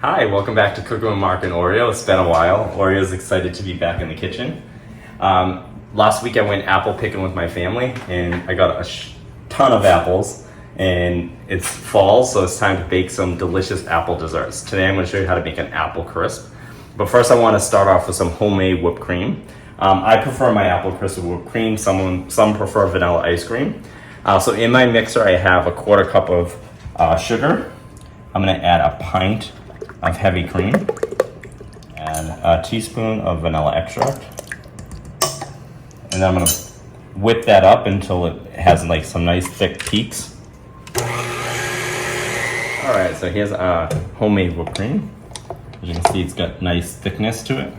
Hi, welcome back to Cooking with Mark and Oreo. It's been a while. Oreo's excited to be back in the kitchen. Last week I went apple picking with my family and I got a ton of apples, and it's fall, so it's time to bake some delicious apple desserts. Today I'm going to show you how to make an apple crisp. But first I want to start off with some homemade whipped cream. I prefer my apple crisp with whipped cream. Some prefer vanilla ice cream. So in my mixer I have a quarter cup of sugar. I'm going to add a pint of heavy cream and a teaspoon of vanilla extract. And then I'm going to whip that up until it has like some nice thick peaks. All right, so here's homemade whipped cream. As you can see, it's got nice thickness to it.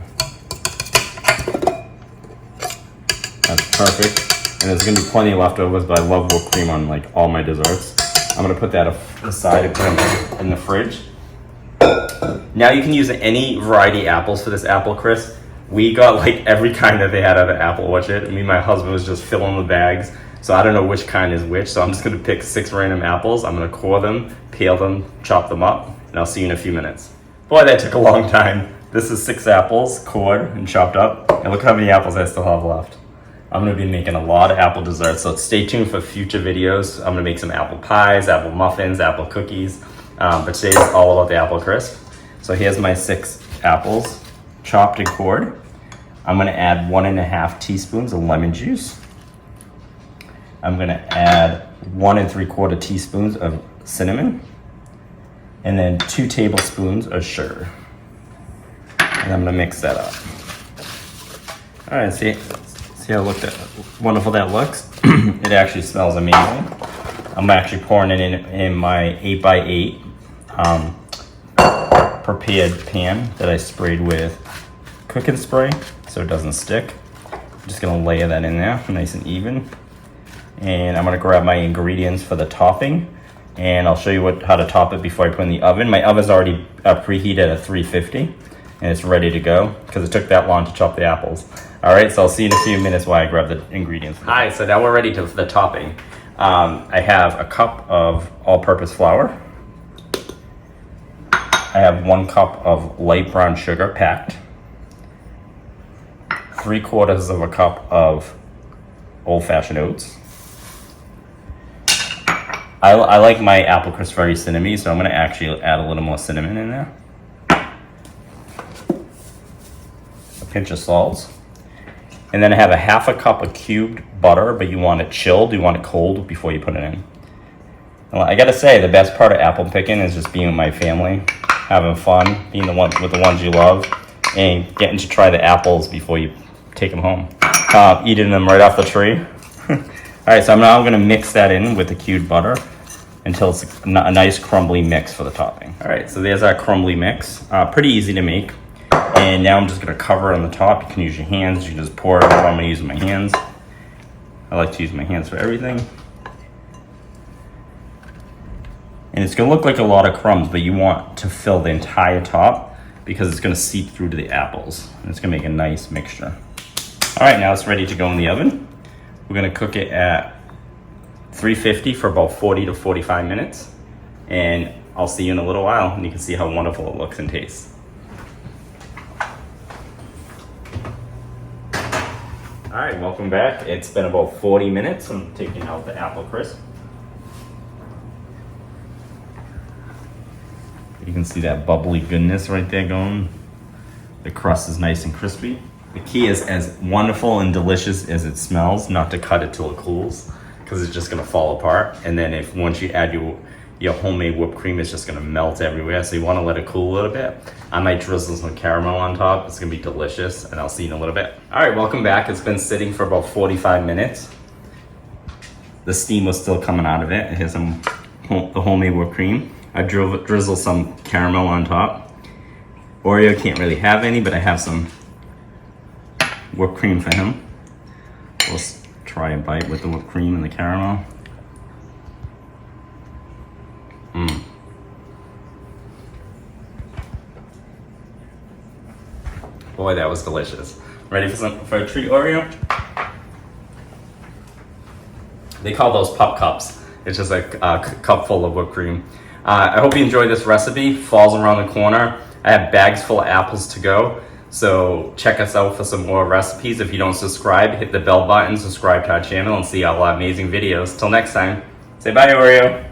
That's perfect. And there's gonna be plenty of leftovers, but I love whipped cream on like all my desserts. I'm gonna put that aside and put them in the fridge. Now you can use any variety of apples for this apple crisp. We got like every kind that they had at the apple orchard. Me and my husband was just filling the bags. So I don't know which kind is which. So I'm just gonna pick 6 random apples. I'm gonna core them, peel them, chop them up, and I'll see you in a few minutes. Boy, that took a long time. This is 6 apples, cored and chopped up. And look how many apples I still have left. I'm gonna be making a lot of apple desserts, so stay tuned for future videos. I'm gonna make some apple pies, apple muffins, apple cookies. But today is all about the apple crisp. So here's my 6 apples, chopped and cored. I'm gonna add 1.5 teaspoons of lemon juice. I'm gonna add 1 3/4 teaspoons of cinnamon, and then 2 tablespoons of sugar. And I'm gonna mix that up. All right, see how wonderful that looks? It actually smells amazing. I'm actually pouring it in my 8x8 prepared pan that I sprayed with cooking spray so it doesn't stick. I'm just gonna layer that in there nice and even. And I'm gonna grab my ingredients for the topping, and I'll show you how to top it before I put it in the oven. My oven's already preheated at 350 and it's ready to go because it took that long to chop the apples. All right, so I'll see you in a few minutes while I grab the ingredients. Hi, so now we're ready for the topping. I have a cup of all-purpose flour. I have 1 cup of light brown sugar packed. 3/4 of a cup of old-fashioned oats. I like my apple crisp very cinnamony, so I'm gonna actually add a little more cinnamon in there. A pinch of salt. And then I have a 1/2 cup of cubed butter, but you want it chilled, you want it cold before you put it in. Well, I gotta say, the best part of apple picking is just being with my family, having fun, being with the ones you love, and getting to try the apples before you take them home. Eating them right off the tree. All right, so I'm now gonna mix that in with the cubed butter until it's a nice crumbly mix for the topping. All right, so there's our crumbly mix. Pretty easy to make. And now I'm just gonna cover it on the top. You can use your hands, you can just pour it over. I'm gonna use my hands. I like to use my hands for everything. And it's gonna look like a lot of crumbs, but you want to fill the entire top because it's gonna seep through to the apples. And it's gonna make a nice mixture. All right, now it's ready to go in the oven. We're gonna cook it at 350 for about 40 to 45 minutes. And I'll see you in a little while and you can see how wonderful it looks and tastes. All right, welcome back. It's been about 40 minutes. I'm taking out the apple crisp. You can see that bubbly goodness right there going. The crust is nice and crispy. The key is, as wonderful and delicious as it smells, not to cut it till it cools, because it's just gonna fall apart. And then once you add your homemade whipped cream, it's just gonna melt everywhere. So you wanna let it cool a little bit. I might drizzle some caramel on top. It's gonna be delicious, and I'll see you in a little bit. All right, welcome back. It's been sitting for about 45 minutes. The steam was still coming out of it. Here's the homemade whipped cream. I drizzle some caramel on top. Oreo can't really have any, but I have some whipped cream for him. Let's try a bite with the whipped cream and the caramel. Boy, that was delicious. Ready for a treat, Oreo? They call those pup cups. It's just a cup full of whipped cream. I hope you enjoyed this recipe. Fall's around the corner. I have bags full of apples to go. So check us out for some more recipes. If you don't subscribe, hit the bell button, subscribe to our channel, and see all our amazing videos. Till next time, say bye, Oreo.